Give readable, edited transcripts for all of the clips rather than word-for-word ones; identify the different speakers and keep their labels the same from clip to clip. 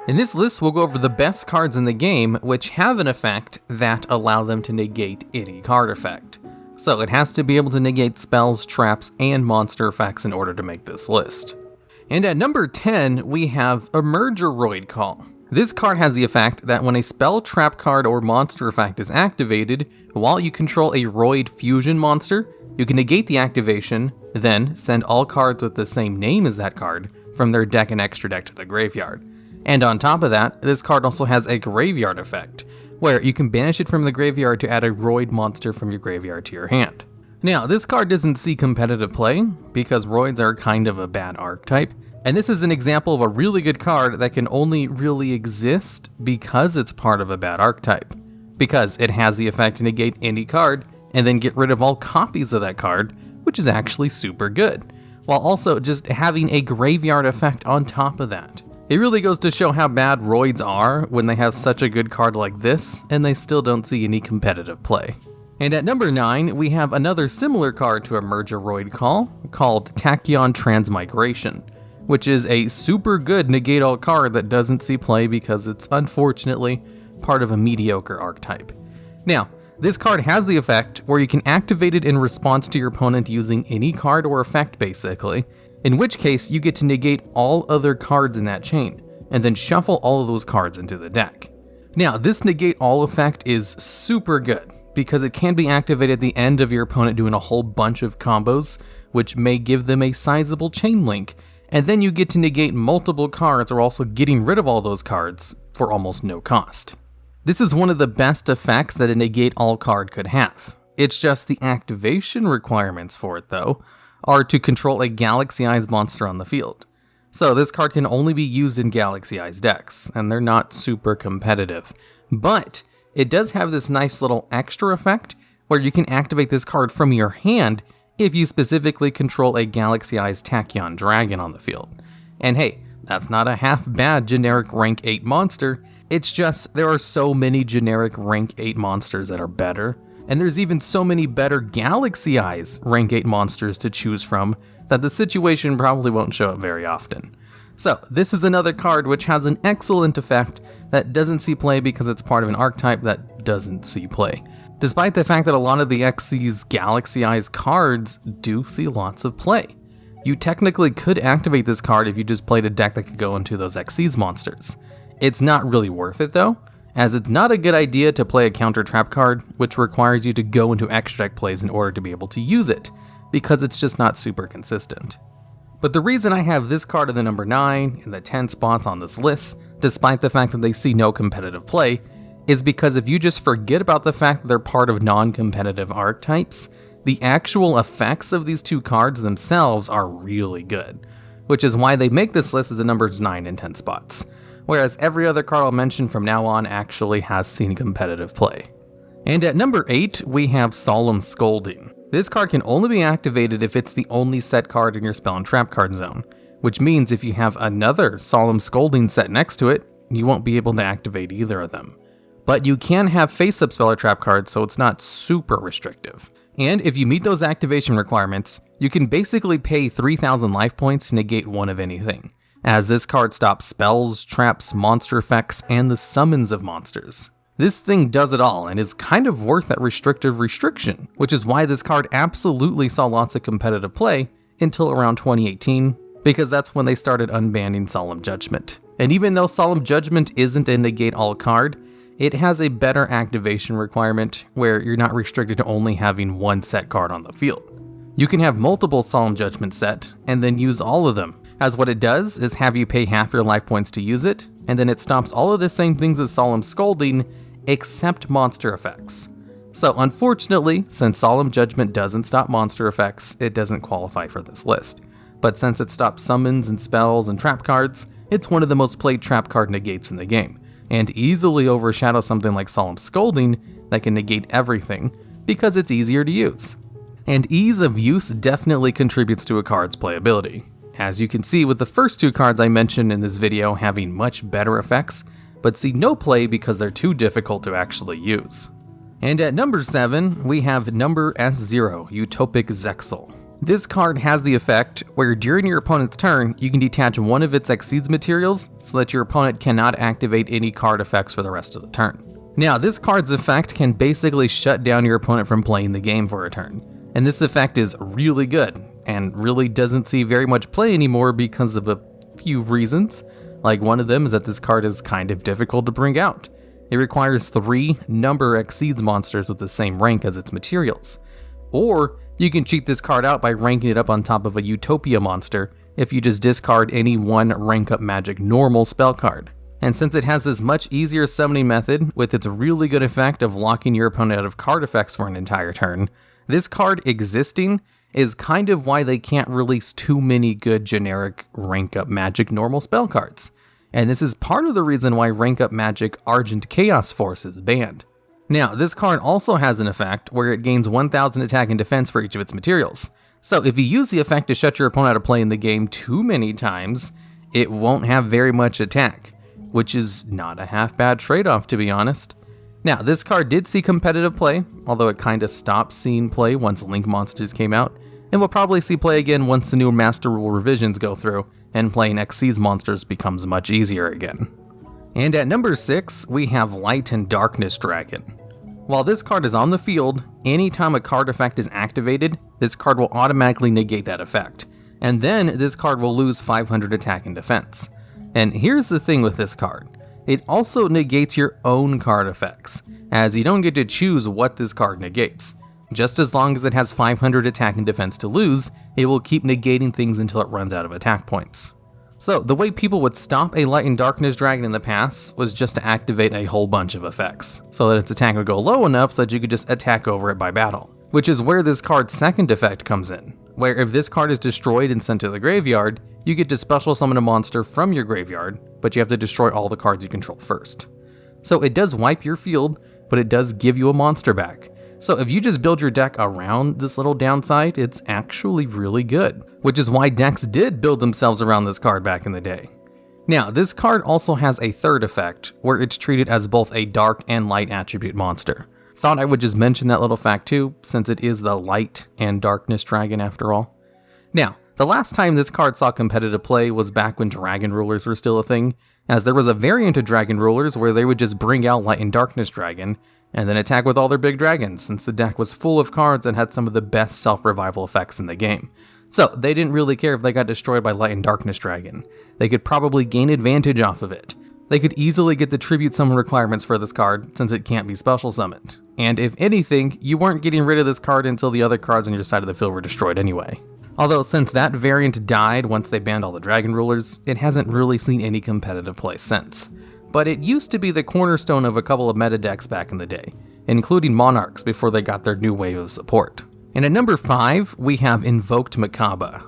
Speaker 1: In this list, we'll go over the best cards in the game, which have an effect that allow them to negate any card effect. So it has to be able to negate spells, traps, and monster effects in order to make this list. And at number 10, we have EMERGEROID Call. This card has the effect that when a spell, trap card, or monster effect is activated, while you control a Roid fusion monster, you can negate the activation, then send all cards with the same name as that card from their deck and extra deck to the graveyard. And on top of that, this card also has a graveyard effect, where you can banish it from the graveyard to add a Roid monster from your graveyard to your hand. Now, this card doesn't see competitive play, because Roids are kind of a bad archetype, and this is an example of a really good card that can only really exist because it's part of a bad archetype. Because it has the effect to negate any card, and then get rid of all copies of that card, which is actually super good, while also just having a graveyard effect on top of that. It really goes to show how bad Roids are when they have such a good card like this, and they still don't see any competitive play. And at number 9, we have another similar card to EMERGEROID Call, called Tachyon Transmigration, which is a super good negate all card that doesn't see play because it's unfortunately part of a mediocre archetype. Now, this card has the effect where you can activate it in response to your opponent using any card or effect basically, in which case you get to negate all other cards in that chain, and then shuffle all of those cards into the deck. Now, this negate all effect is super good, because it can be activated at the end of your opponent doing a whole bunch of combos, which may give them a sizable chain link, and then you get to negate multiple cards or also getting rid of all those cards for almost no cost. This is one of the best effects that a negate all card could have. It's just the activation requirements for it, though, are to control a Galaxy Eyes monster on the field. So this card can only be used in Galaxy Eyes decks, and they're not super competitive. But it does have this nice little extra effect where you can activate this card from your hand if you specifically control a Galaxy Eyes Tachyon Dragon on the field. And hey, that's not a half bad generic rank 8 monster, it's just there are so many generic rank 8 monsters that are better. And there's even so many better Galaxy Eyes rank 8 monsters to choose from that the situation probably won't show up very often. So this is another card which has an excellent effect that doesn't see play because it's part of an archetype that doesn't see play. Despite the fact that a lot of the XC's Galaxy Eyes cards do see lots of play. You technically could activate this card if you just played a deck that could go into those XC's monsters. It's not really worth it though, as it's not a good idea to play a counter trap card, which requires you to go into extra deck plays in order to be able to use it, because it's just not super consistent. But the reason I have this card in the number 9 and the 10 spots on this list, despite the fact that they see no competitive play, is because if you just forget about the fact that they're part of non-competitive archetypes, the actual effects of these two cards themselves are really good, which is why they make this list at the numbers 9 and 10 spots. Whereas every other card I'll mention from now on actually has seen competitive play. And at number 8, we have Solemn Scolding. This card can only be activated if it's the only set card in your spell and trap card zone, which means if you have another Solemn Scolding set next to it, you won't be able to activate either of them. But you can have face-up spell or trap cards, so it's not super restrictive. And if you meet those activation requirements, you can basically pay 3,000 life points to negate one of anything, as this card stops spells, traps, monster effects, and the summons of monsters. This thing does it all and is kind of worth that restrictive restriction, which is why this card absolutely saw lots of competitive play until around 2018, because that's when they started unbanning Solemn Judgment. And even though Solemn Judgment isn't a negate all card, it has a better activation requirement where you're not restricted to only having one set card on the field. You can have multiple Solemn Judgment set and then use all of them, as what it does is have you pay half your life points to use it, and then it stops all of the same things as Solemn Scolding, except monster effects. So unfortunately, since Solemn Judgment doesn't stop monster effects, it doesn't qualify for this list. But since it stops summons and spells and trap cards, it's one of the most played trap card negates in the game, and easily overshadows something like Solemn Scolding that can negate everything, because it's easier to use. And ease of use definitely contributes to a card's playability. As you can see with the first two cards I mentioned in this video having much better effects, but see no play because they're too difficult to actually use. And at number 7, we have number S0, Utopic ZEXAL. This card has the effect where during your opponent's turn, you can detach one of its Exceeds materials so that your opponent cannot activate any card effects for the rest of the turn. Now, this card's effect can basically shut down your opponent from playing the game for a turn, and this effect is really good and really doesn't see very much play anymore because of a few reasons. Like, one of them is that this card is kind of difficult to bring out. It requires 3 number Exceeds monsters with the same rank as its materials. Or you can cheat this card out by ranking it up on top of a Utopia monster if you just discard any one rank up magic normal spell card. And since it has this much easier summoning method with its really good effect of locking your opponent out of card effects for an entire turn, this card existing is kind of why they can't release too many good generic rank up magic normal spell cards. And this is part of the reason why rank up magic Argent Chaos Force is banned. Now, this card also has an effect where it gains 1000 attack and defense for each of its materials. So if you use the effect to shut your opponent out of playing the game too many times, it won't have very much attack, which is not a half bad trade-off, to be honest. Now, this card did see competitive play, although it kinda stopped seeing play once Link Monsters came out, and we'll probably see play again once the new Master Rule revisions go through, and playing Xyz monsters becomes much easier again. And at number 6, we have Light and Darkness Dragon. While this card is on the field, anytime a card effect is activated, this card will automatically negate that effect, and then this card will lose 500 attack and defense. And here's the thing with this card. It also negates your own card effects, as you don't get to choose what this card negates. Just as long as it has 500 attack and defense to lose, it will keep negating things until it runs out of attack points. So the way people would stop a Light and Darkness Dragon in the past was just to activate a whole bunch of effects, so that its attack would go low enough so that you could just attack over it by battle. Which is where this card's second effect comes in, where if this card is destroyed and sent to the graveyard, you get to special summon a monster from your graveyard, but you have to destroy all the cards you control first. So it does wipe your field, but it does give you a monster back. So if you just build your deck around this little downside, it's actually really good, which is why decks did build themselves around this card back in the day. Now, this card also has a third effect, where it's treated as both a dark and light attribute monster. Thought I would just mention that little fact too, since it is the Light and Darkness Dragon after all. Now, the last time this card saw competitive play was back when Dragon Rulers were still a thing, as there was a variant of Dragon Rulers where they would just bring out Light and Darkness Dragon, and then attack with all their big dragons, since the deck was full of cards and had some of the best self-revival effects in the game. So they didn't really care if they got destroyed by Light and Darkness Dragon. They could probably gain advantage off of it. They could easily get the tribute summon requirements for this card, since it can't be special summoned. And if anything, you weren't getting rid of this card until the other cards on your side of the field were destroyed anyway. Although since that variant died once they banned all the Dragon Rulers, it hasn't really seen any competitive play since. But it used to be the cornerstone of a couple of meta decks back in the day, including Monarchs before they got their new wave of support. And at number 5, we have Invoked Machaba.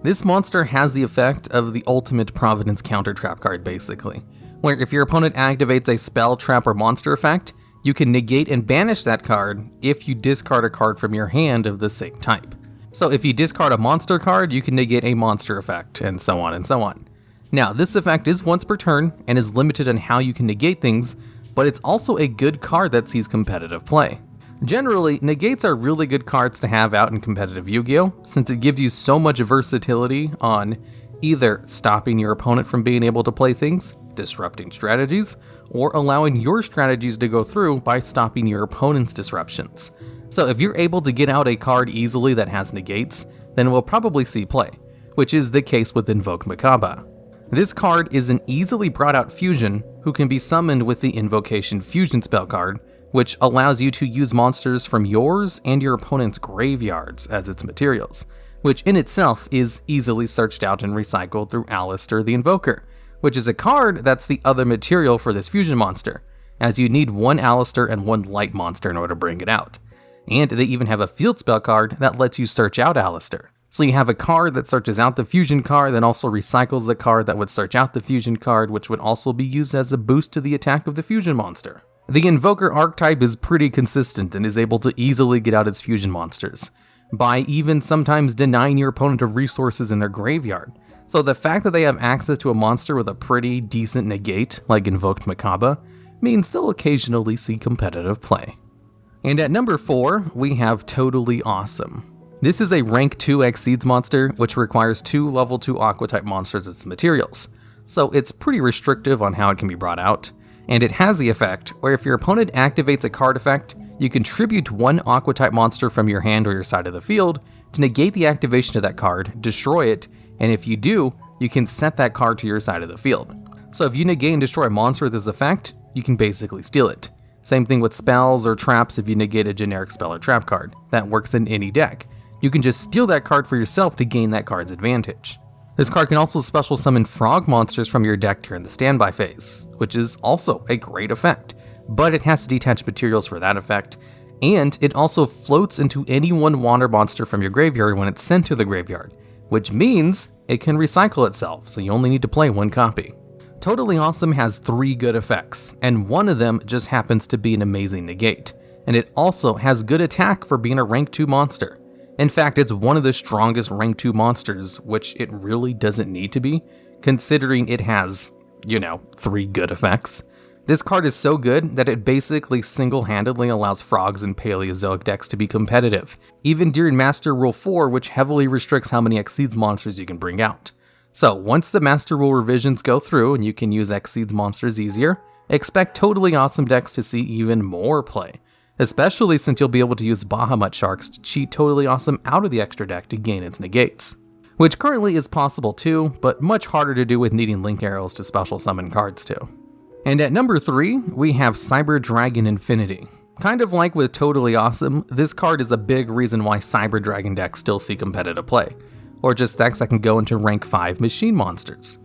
Speaker 1: This monster has the effect of the ultimate Providence counter trap card basically, where if your opponent activates a spell, trap, or monster effect, you can negate and banish that card if you discard a card from your hand of the same type. So if you discard a monster card, you can negate a monster effect, and so on and so on. Now, this effect is once per turn, and is limited on how you can negate things, but it's also a good card that sees competitive play. Generally, negates are really good cards to have out in competitive Yu-Gi-Oh, since it gives you so much versatility on either stopping your opponent from being able to play things, disrupting strategies, or allowing your strategies to go through by stopping your opponent's disruptions. So if you're able to get out a card easily that has negates, then we'll probably see play, which is the case with Invoked Machaba. This card is an easily brought out fusion who can be summoned with the Invocation Fusion spell card, which allows you to use monsters from yours and your opponent's graveyards as its materials, which in itself is easily searched out and recycled through Alistair the Invoker, which is a card that's the other material for this fusion monster, as you need one Alistair and one light monster in order to bring it out. And they even have a field spell card that lets you search out Alistair. So you have a card that searches out the fusion card, then also recycles the card that would search out the fusion card, which would also be used as a boost to the attack of the fusion monster. The Invoker archetype is pretty consistent and is able to easily get out its fusion monsters, by even sometimes denying your opponent of resources in their graveyard. So the fact that they have access to a monster with a pretty decent negate, like Invoked Machaba, means they'll occasionally see competitive play. And at number 4, we have Toadall Awesome. This is a rank 2 Exceeds monster, which requires 2 level 2 Aqua type monsters as its materials, so it's pretty restrictive on how it can be brought out, and it has the effect where if your opponent activates a card effect, you contribute 1 Aqua type monster from your hand or your side of the field to negate the activation of that card, destroy it, and if you do, you can set that card to your side of the field. So if you negate and destroy a monster with this effect, you can basically steal it. Same thing with spells or traps. If you negate a generic spell or trap card, that works in any deck. You can just steal that card for yourself to gain that card's advantage. This card can also special summon frog monsters from your deck during the standby phase, which is also a great effect, but it has to detach materials for that effect, and it also floats into any one water monster from your graveyard when it's sent to the graveyard, which means it can recycle itself, so you only need to play 1 copy. Toadally Awesome has 3 good effects, and one of them just happens to be an amazing negate, and it also has good attack for being a rank 2 monster. In fact, it's one of the strongest rank 2 monsters, which it really doesn't need to be, considering it has, 3 good effects. This card is so good that it basically single-handedly allows frogs and Paleozoic decks to be competitive, even during Master Rule 4, which heavily restricts how many Exceeds monsters you can bring out. So once the Master Rule revisions go through and you can use Exceeds monsters easier, expect Totally Awesome decks to see even more play, especially since you'll be able to use Bahamut Sharks to cheat Totally Awesome out of the extra deck to gain its negates, which currently is possible too, but much harder to do with needing link arrows to special summon cards too. And at number 3, we have Cyber Dragon Infinity. Kind of like with Totally Awesome, this card is a big reason why Cyber Dragon decks still see competitive play, or just decks that can go into rank 5 machine monsters.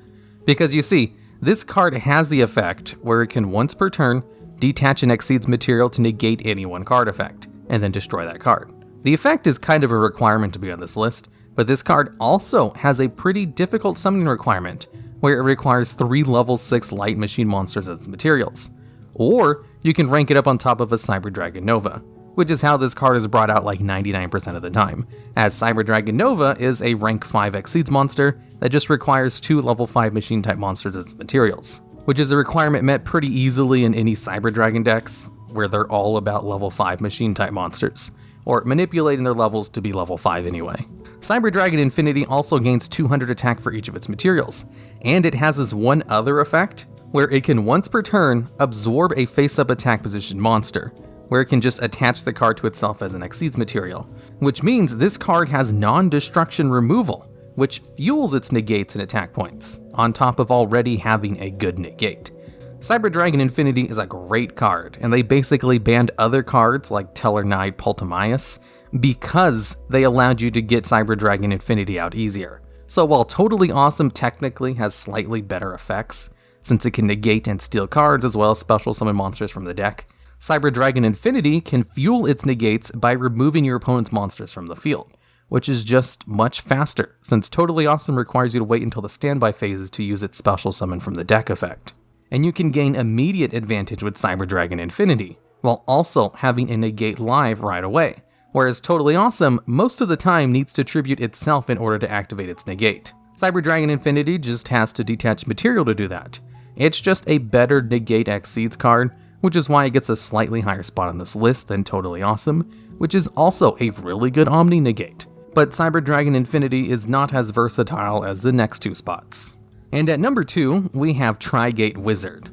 Speaker 1: Because you see, this card has the effect where it can once per turn detach an Exceeds material to negate any one card effect, and then destroy that card. The effect is kind of a requirement to be on this list, but this card also has a pretty difficult summoning requirement, where it requires 3 level 6 light machine monsters as its materials. Or you can rank it up on top of a Cyber Dragon Nova, which is how this card is brought out like 99% of the time, as Cyber Dragon Nova is a rank 5 Exceeds monster that just requires 2 level 5 machine type monsters as its materials, which is a requirement met pretty easily in any Cyber Dragon decks, where they're all about level 5 machine type monsters, or manipulating their levels to be level 5 anyway. Cyber Dragon Infinity also gains 200 attack for each of its materials, and it has this one other effect, where it can once per turn absorb a face-up attack position monster, where it can just attach the card to itself as an Exceeds material, which means this card has non-destruction removal, which fuels its negates and attack points, on top of already having a good negate. Cyber Dragon Infinity is a great card, and they basically banned other cards like Tellarknight Pultamias because they allowed you to get Cyber Dragon Infinity out easier. So while Totally Awesome technically has slightly better effects, since it can negate and steal cards as well as special summon monsters from the deck, Cyber Dragon Infinity can fuel its negates by removing your opponent's monsters from the field, which is just much faster, since Totally Awesome requires you to wait until the standby phases to use its special summon from the deck effect. And you can gain immediate advantage with Cyber Dragon Infinity, while also having a negate live right away, whereas Totally Awesome most of the time needs to tribute itself in order to activate its negate. Cyber Dragon Infinity just has to detach material to do that. It's just a better negate Exceeds card, which is why it gets a slightly higher spot on this list than Totally Awesome, which is also a really good Omni negate. But Cyber Dragon Infinity is not as versatile as the next 2 spots. And at number 2, we have TRIGATE Wizard.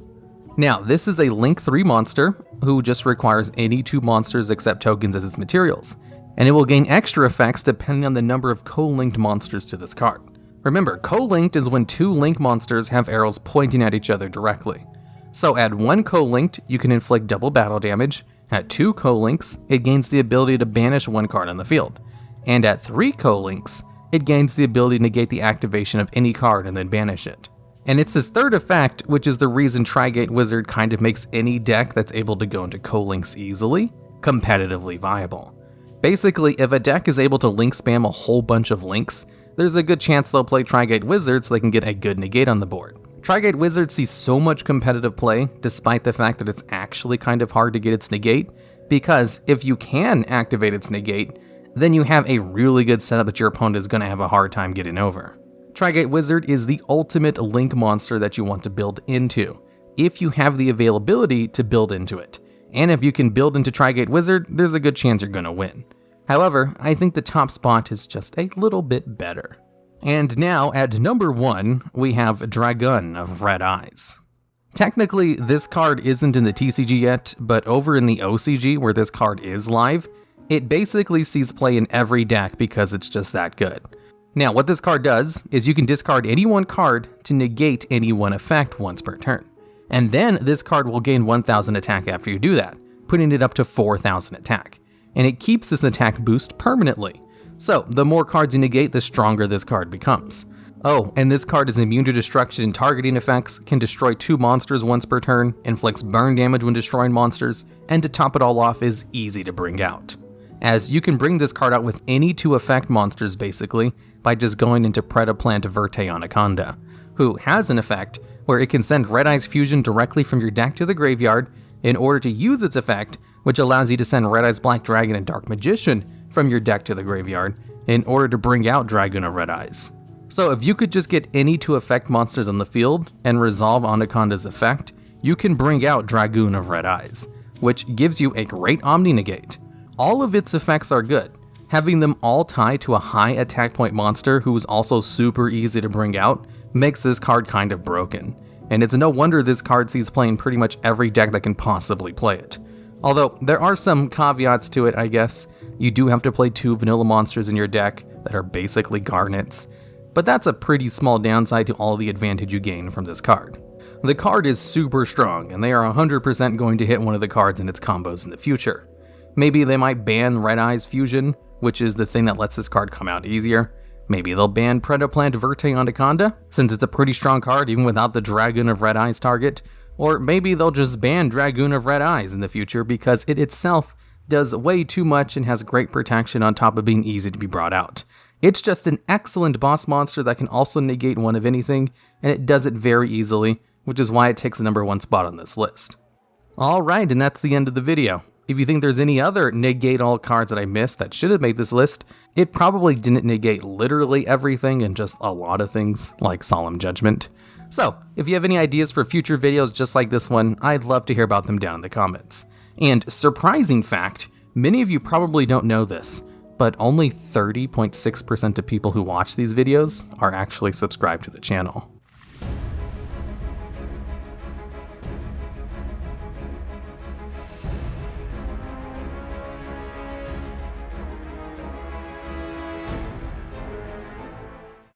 Speaker 1: Now, this is a Link 3 monster who just requires any 2 monsters except tokens as its materials, and it will gain extra effects depending on the number of co-linked monsters to this card. Remember, co-linked is when 2 link monsters have arrows pointing at each other directly. So at 1 co-linked, you can inflict double battle damage. At 2 co-links, it gains the ability to banish 1 card on the field. And at 3 co-links, it gains the ability to negate the activation of any card and then banish it. And it's this third effect, which is the reason TRIGATE Wizard kind of makes any deck that's able to go into co-links easily, competitively viable. Basically, if a deck is able to link spam a whole bunch of links, there's a good chance they'll play TRIGATE Wizard so they can get a good negate on the board. TRIGATE Wizard sees so much competitive play, despite the fact that it's actually kind of hard to get its negate, because if you can activate its negate, then you have a really good setup that your opponent is going to have a hard time getting over. TRIGATE Wizard is the ultimate link monster that you want to build into, if you have the availability to build into it. And if you can build into TRIGATE Wizard, there's a good chance you're going to win. However, I think the top spot is just a little bit better. And now, at number 1, we have Dragun of Red Eyes. Technically, this card isn't in the TCG yet, but over in the OCG, where this card is live, it basically sees play in every deck because it's just that good. Now, what this card does is you can discard any one card to negate any one effect once per turn. And then this card will gain 1000 attack after you do that, putting it up to 4000 attack. And it keeps this attack boost permanently. So, the more cards you negate, the stronger this card becomes. Oh, and this card is immune to destruction and targeting effects, can destroy 2 monsters once per turn, inflicts burn damage when destroying monsters, and to top it all off is easy to bring out. As you can bring this card out with any 2 effect monsters basically, by just going into Predaplant Verte Anaconda, who has an effect where it can send Red Eyes Fusion directly from your deck to the graveyard in order to use its effect, which allows you to send Red Eyes Black Dragon and Dark Magician from your deck to the graveyard in order to bring out Dragoon of Red Eyes. So if you could just get any 2 effect monsters on the field and resolve Anaconda's effect, you can bring out Dragoon of Red Eyes, which gives you a great Omni Negate. All of its effects are good. Having them all tied to a high attack point monster who is also super easy to bring out makes this card kind of broken. And it's no wonder this card sees play in pretty much every deck that can possibly play it. Although, there are some caveats to it, I guess. You do have to play 2 vanilla monsters in your deck that are basically Garnets, but that's a pretty small downside to all the advantage you gain from this card. The card is super strong, and they are 100% going to hit one of the cards in its combos in the future. Maybe they might ban Red Eyes Fusion, which is the thing that lets this card come out easier. Maybe they'll ban Predaplant Verte Anaconda, since it's a pretty strong card even without the Dragoon of Red Eyes target. Or maybe they'll just ban Dragoon of Red Eyes in the future because it itself does way too much and has great protection on top of being easy to be brought out. It's just an excellent boss monster that can also negate 1 of anything, and it does it very easily, which is why it takes the number 1 spot on this list. Alright, and that's the end of the video. If you think there's any other negate all cards that I missed that should have made this list, it probably didn't negate literally everything and just a lot of things, like Solemn Judgment. So, if you have any ideas for future videos just like this one, I'd love to hear about them down in the comments. And surprising fact, many of you probably don't know this, but only 30.6% of people who watch these videos are actually subscribed to the channel.